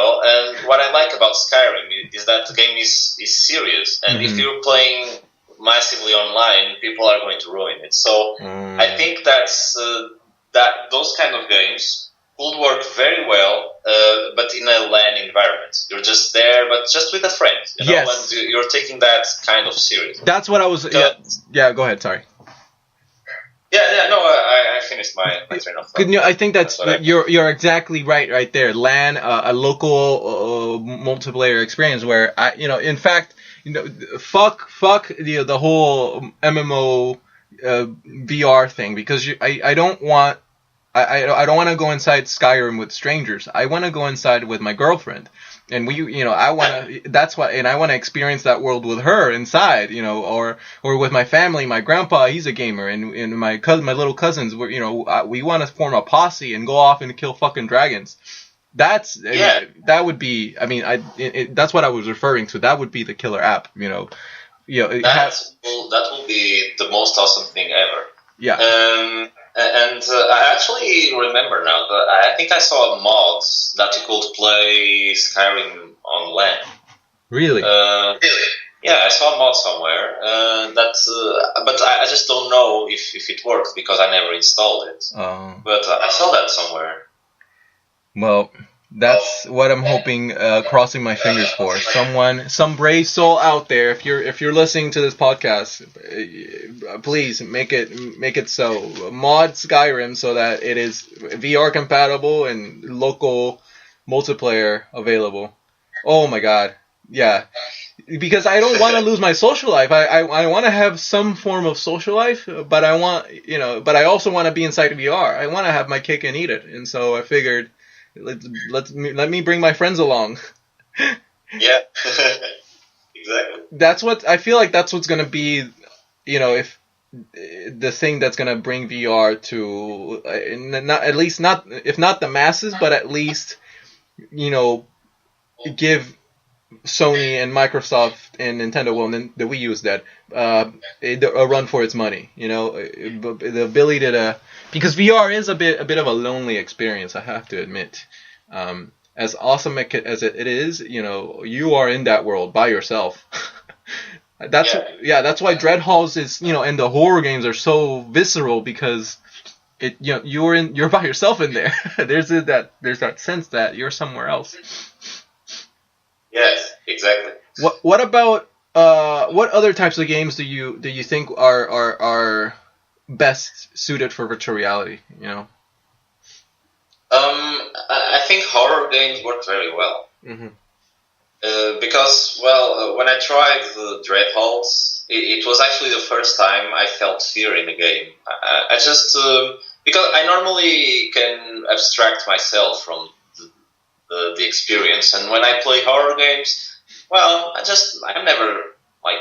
what I like about Skyrim is that the game is serious, and if you're playing massively online, people are going to ruin it. So I think that those kind of games would work very well, but in a LAN environment. You're just there, but just with a friend. Yes. When you're taking that kind of serious. That's what I was. Yeah. Go ahead. Sorry. No, I finished my train of thought. I think you're exactly right there. LAN, a local multiplayer experience where in fact, fuck the whole MMO VR thing, because I don't want to go inside Skyrim with strangers. I want to go inside with my girlfriend. And I want to, that's why, and I want to experience that world with her inside, or with my family. My grandpa, he's a gamer, and my little cousins, we want to form a posse and go off and kill fucking dragons. That would be, that's what I was referring to. That would be the killer app, That will be the most awesome thing ever. Yeah. And I actually remember now that I think I saw a mod that you could play Skyrim on LAN. Really? Yeah, I saw a mod somewhere. But I just don't know if it worked because I never installed it. But I saw that somewhere. Well, that's what I'm hoping, crossing my fingers for. Some brave soul out there, if you're listening to this podcast, please make it so. Mod Skyrim so that it is VR compatible and local multiplayer available. Oh my god. Yeah. Because I don't want to lose my social life. I want to have some form of social life, but but I also want to be inside VR. I want to have my cake and eat it. And so I figured, let me bring my friends along. Yeah, exactly. That's what I feel like. That's what's gonna be, if the thing that's gonna bring VR to if not the masses, but at least give Sony and Microsoft and Nintendo, well, the Wii U is dead, a run for its money. The ability to, because VR is a bit of a lonely experience, I have to admit. As awesome as it is, you are in that world by yourself. That's why Dread Halls is, and the horror games are so visceral, because you're by yourself in there. There's that sense that you're somewhere else. Yes, exactly. What about what other types of games do you think are best suited for virtual reality? I think horror games work very well. Mm-hmm. Because when I tried the Dread Halls, it was actually the first time I felt fear in a game. I just because I normally can abstract myself from the experience, and when I play horror games, well, I'm never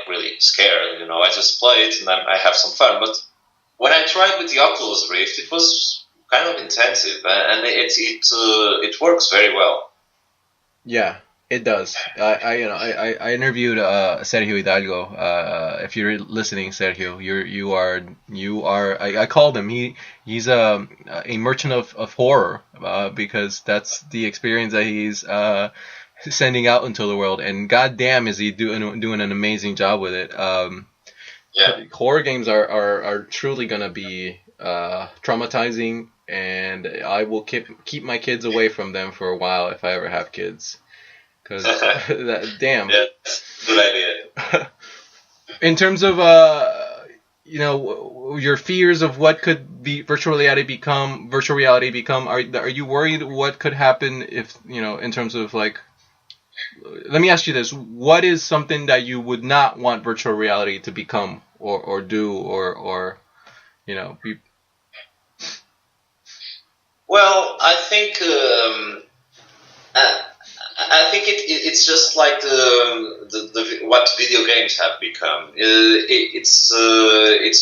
really scared, I just play it and I have some fun. But when I tried with the Oculus Rift, it was kind of intensive, and it works very well. Yeah, it does. I interviewed Sergio Hidalgo. If you're listening, Sergio, you are. I called him. He's a merchant of horror, because that's the experience that he's sending out into the world. And goddamn, is he doing an amazing job with it. Horror games are truly gonna be traumatizing, and I will keep my kids away from them for a while if I ever have kids. Because damn. Yeah, good idea. In terms of your fears of what could virtual reality become, are you worried what could happen if, in terms of let me ask you this: what is something that you would not want virtual reality to become or do or be? Well, I think it's just like what video games have become. It's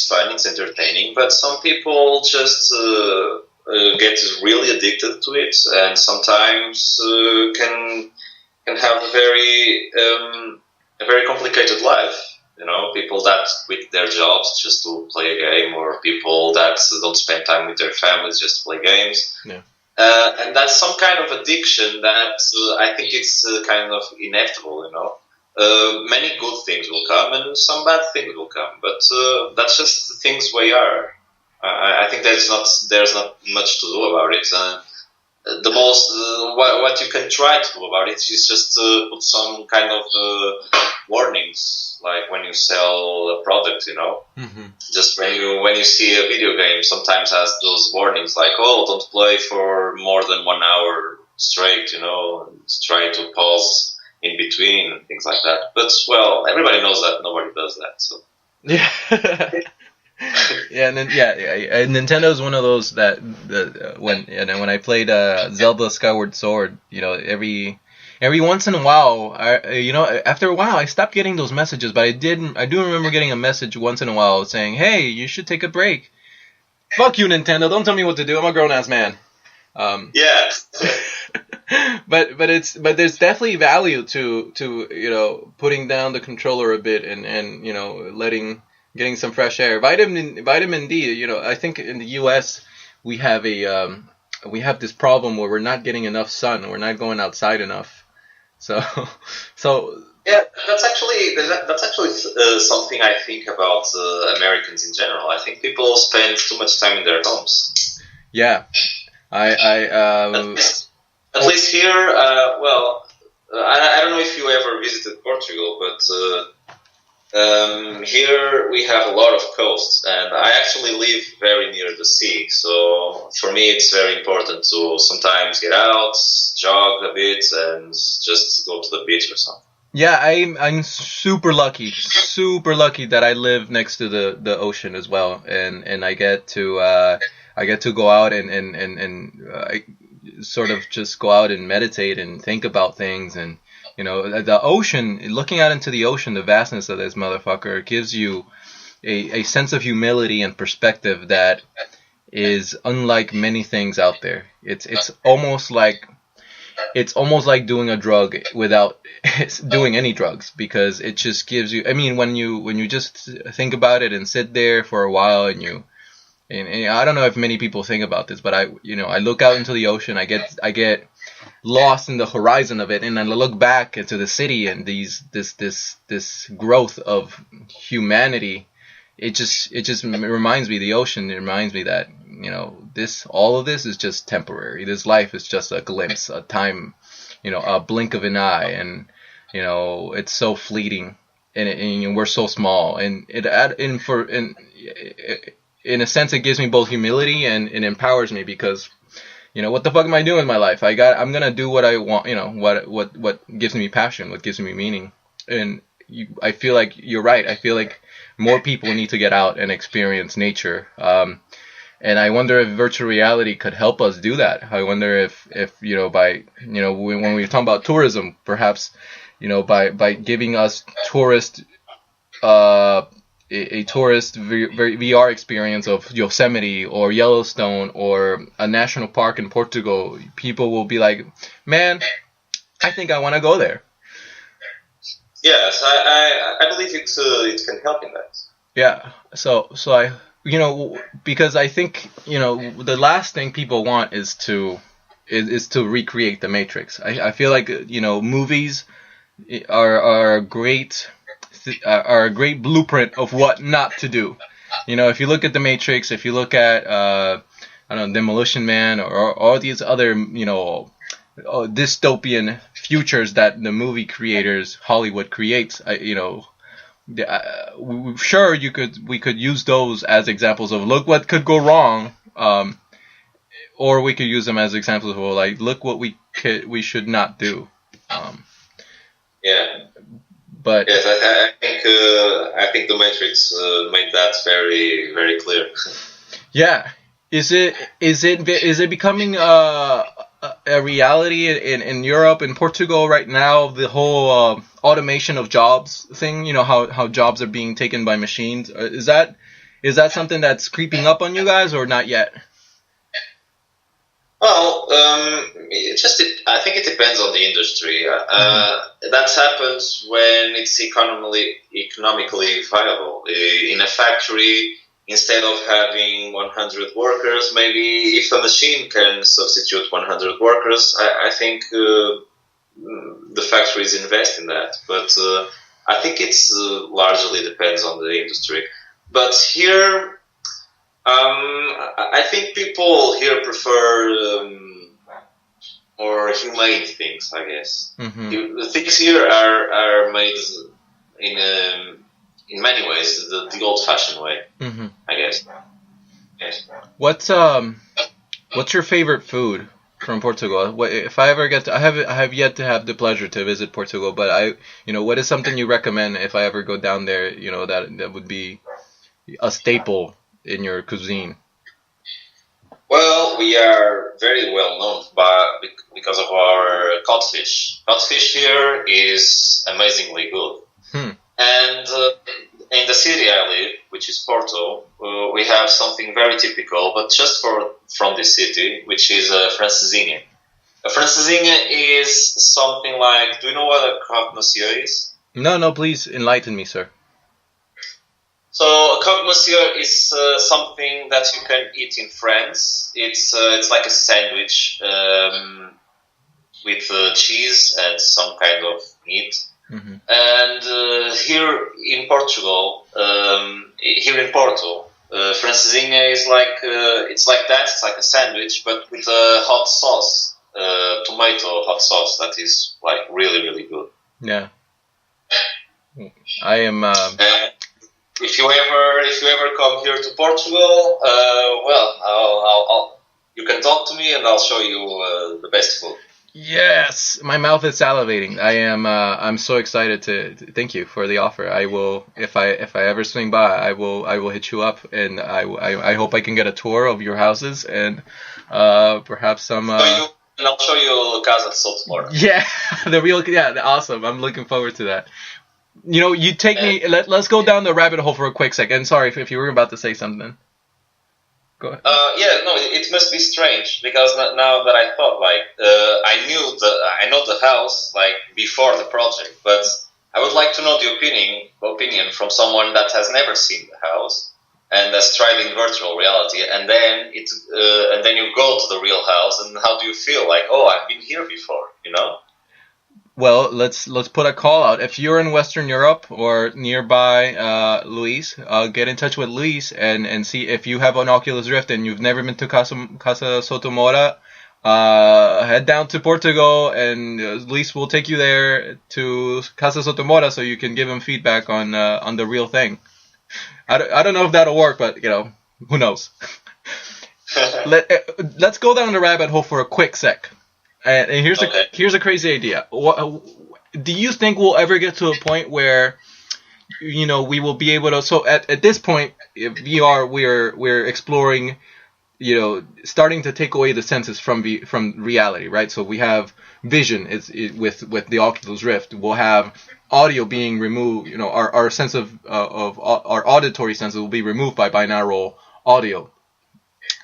fun, it's entertaining, but some people just get really addicted to it, and sometimes can have a very complicated life. People that quit their jobs just to play a game, or people that don't spend time with their families just to play games. Yeah. And that's some kind of addiction that I think it's kind of inevitable. Many good things will come and some bad things will come. But that's just the things we are. I think there's not much to do about it. The most what you can try to do about it is just put some kind of warnings, like when you sell a product, just when you see a video game, sometimes has those warnings like, oh, don't play for more than 1 hour straight, and try to pause in between and things like that. But well, everybody knows that nobody does that. So yeah. Yeah, and then Nintendo is one of those that when I played Zelda Skyward Sword, every once in a while, after a while, I stopped getting those messages, but I do remember getting a message once in a while saying, "Hey, you should take a break." Fuck you, Nintendo! Don't tell me what to do. I'm a grown ass man. Yeah. but there's definitely value to putting down the controller a bit and getting some fresh air. Vitamin D, I think in the US we have this problem where we're not getting enough sun. We're not going outside enough. So yeah, that's actually something I think about Americans in general. I think people spend too much time in their homes. Yeah. At least here, I don't know if you ever visited Portugal, but here we have a lot of coast, and I actually live very near the sea, so for me it's very important to sometimes get out, jog a bit, and just go to the beach or something. Yeah, I'm super lucky that I live next to the ocean as well, and I get to go out and sort of just go out and meditate and think about things. And the ocean, looking out into the ocean, the vastness of this motherfucker gives you a sense of humility and perspective that is unlike many things out there. It's almost like doing a drug without doing any drugs, because it just gives you, I mean, when you just think about it and sit there for a while and I don't know if many people think about this, but I look out into the ocean, I get lost in the horizon of it, and then I look back into the city and this growth of humanity. It just reminds me, the ocean, it reminds me that, all of this is just temporary. This life is just a glimpse, a time, a blink of an eye, and, it's so fleeting, and we're so small, and in a sense, it gives me both humility and it empowers me, because, what the fuck am I doing with my life? I'm gonna do what I want, what gives me passion, what gives me meaning. And I feel like you're right. I feel like more people need to get out and experience nature. And I wonder if virtual reality could help us do that. I wonder if by, when we're talking about tourism, perhaps, by giving us a tourist VR experience of Yosemite or Yellowstone or a national park in Portugal, people will be like, man, I think I want to go there. Yes, I believe it can help in that. Yeah, so I, because I think, the last thing people want is to recreate the Matrix. I feel like, movies are a great blueprint of what not to do. If you look at the Matrix, if you look at Demolition Man, or all these other dystopian futures that the movie creators, Hollywood creates, sure we could use those as examples of look what could go wrong, or we could use them as examples of like look what we should not do. Yeah. But yes, I think the Matrix made that very, very clear. Yeah, is it becoming a reality in Europe and Portugal right now? The whole automation of jobs thing. How jobs are being taken by machines. Is that something that's creeping up on you guys, or not yet? Well, I think it depends on the industry. That happens when it's economically viable. In a factory, instead of having 100 workers, maybe if a machine can substitute 100 workers, I think the factories invest in that. But I think it's largely depends on the industry. But here, I think people here prefer more humane things, I guess. Mm-hmm. The things here are made in many ways the old-fashioned way, Mm-hmm. I guess. Yes. What's your favorite food from Portugal? If I ever get to, I have yet to have the pleasure to visit Portugal, but what is something you recommend if I ever go down there? That would be a staple in your cuisine. Well, we are very well known because of our codfish. Codfish here is amazingly good. And in the city I live, which is Porto, we have something very typical, but just from this city, which is francesinha. A francesinha is something like, do you know what a croque monsieur is? No, please enlighten me, sir. So a croque monsieur is something that you can eat in France. It's like a sandwich with cheese and some kind of meat. Mm-hmm. And here in Portugal, here in Porto, francesinha is like it's like that. It's like a sandwich, but with a hot sauce, tomato hot sauce that is like really really good. Yeah, I am. If you ever come here to Portugal, well, you can talk to me and I'll show you the best food. Yes, my mouth is salivating. I'm so excited to thank you for the offer. I will, if I ever swing by, I will hit you up, and I hope I can get a tour of your houses and perhaps some. And I'll show you Casa de Sol tomorrow. Yeah, awesome. I'm looking forward to that. You take me. Let's go down the rabbit hole for a quick second. Sorry if you were about to say something. Go ahead. It must be strange because now that I thought, I know the house like before the project, but I would like to know the opinion from someone that has never seen the house and has tried in virtual reality, and then you go to the real house, and how do you feel? Like, oh, I've been here before, Well, let's put a call out. If you're in Western Europe or nearby, Luis, get in touch with Luis and see if you have an Oculus Rift and you've never been to Casa Sotomora. Head down to Portugal and Luis will take you there to Casa Sotomora so you can give him feedback on the real thing. I don't know if that'll work, but who knows? Let's go down the rabbit hole for a quick sec. And here's a crazy idea. Do you think we'll ever get to a point where, we will be able to? So at this point, VR, we're exploring, starting to take away the senses from reality, right? So we have vision with the Oculus Rift. We'll have audio being removed. Our sense of our auditory senses will be removed by binaural audio.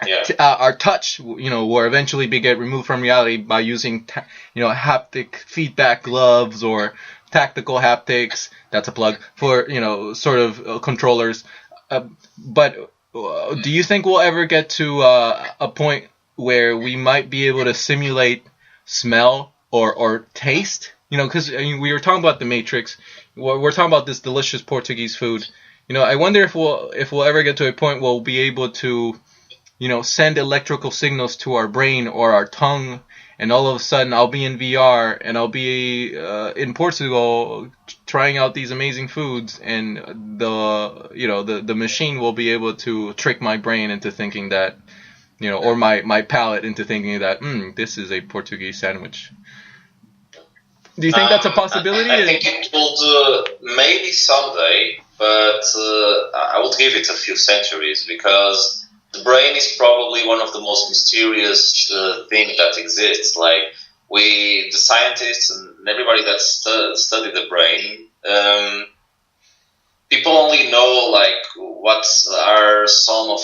Yeah. Our touch, will eventually get removed from reality by using, haptic feedback gloves or tactical haptics. That's a plug for, sort of controllers. But do you think we'll ever get to a point where we might be able to simulate smell or taste? Because we were talking about the Matrix. We're talking about this delicious Portuguese food. I wonder if we'll ever get to a point where we'll be able to send electrical signals to our brain or our tongue, and all of a sudden I'll be in VR and I'll be in Portugal trying out these amazing foods, and the machine will be able to trick my brain into thinking that, or my palate into thinking that this is a Portuguese sandwich. Do you think that's a possibility? I think it will maybe someday, but I would give it a few centuries because the brain is probably one of the most mysterious things that exists. Like the scientists and everybody that study the brain, people only know like what are some of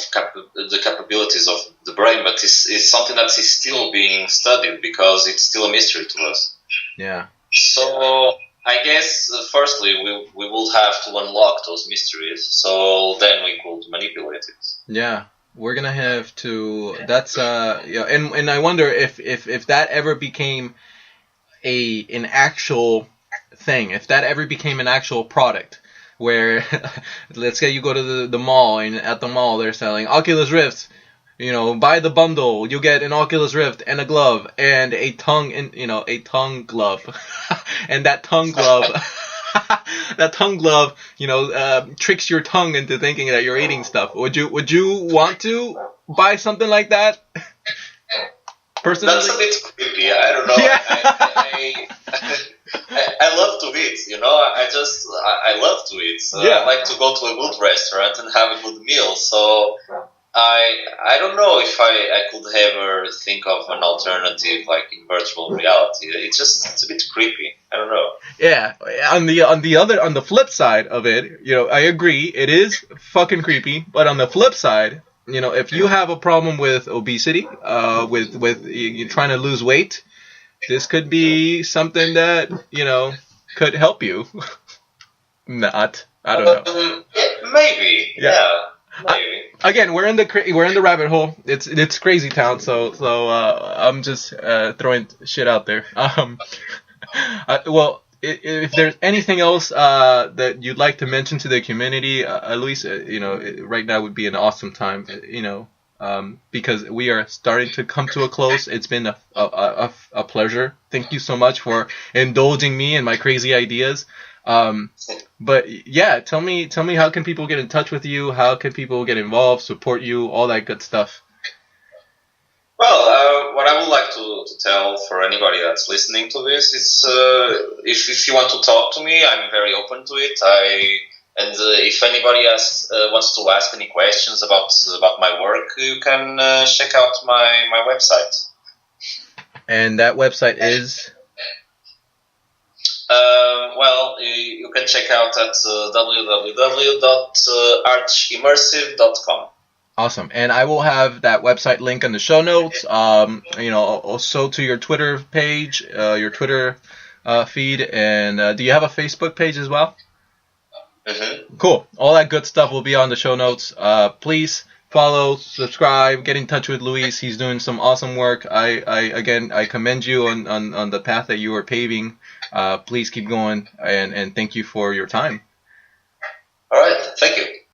the capabilities of the brain, but it's something that is still being studied because it's still a mystery to us. Yeah. So I guess firstly we will have to unlock those mysteries, so then we could manipulate it. Yeah. We're gonna have to. That's and I wonder if that ever became an actual thing, if that ever became an actual product, where let's say you go to the mall, and at the mall they're selling Oculus Rifts. You know, buy the bundle, you get an Oculus Rift and a glove and a tongue glove, and that tongue glove, tricks your tongue into thinking that you're eating stuff. Would you want to buy something like that? Personally, that's a bit creepy. I don't know. Yeah. I love to eat. You know, I love to eat. Yeah. I like to go to a good restaurant and have a good meal. So I don't know if I could ever think of an alternative like in virtual reality. It's a bit creepy. I don't know. Yeah. On the flip side of it, you know, I agree. It is fucking creepy. But on the flip side, you know, if you have a problem with obesity, with you trying to lose weight, this could be something that, you know, could help you. Not. I don't know. Maybe. Yeah. Maybe. Again, we're in the rabbit hole. It's crazy town. So I'm just throwing shit out there. Well, if there's anything else that you'd like to mention to the community, Luis, you know, right now would be an awesome time. You know, because we are starting to come to a close. It's been a pleasure. Thank you so much for indulging me in my crazy ideas. But yeah, tell me how can people get in touch with you? How can people get involved, support you, all that good stuff? Well, what I would like to tell for anybody that's listening to this is if you want to talk to me, I'm very open to it. If anybody wants to ask any questions about my work, you can check out my website. And that website is? Well, you can check out at www.archimmersive.com. Awesome. And I will have that website link in the show notes. You know, also to your Twitter page, your Twitter feed, and do you have a Facebook page as well? Mm-hmm. Cool. All that good stuff will be on the show notes. Please follow, subscribe, get in touch with Luis. He's doing some awesome work. I commend you on the path that you are paving. Please keep going, and thank you for your time.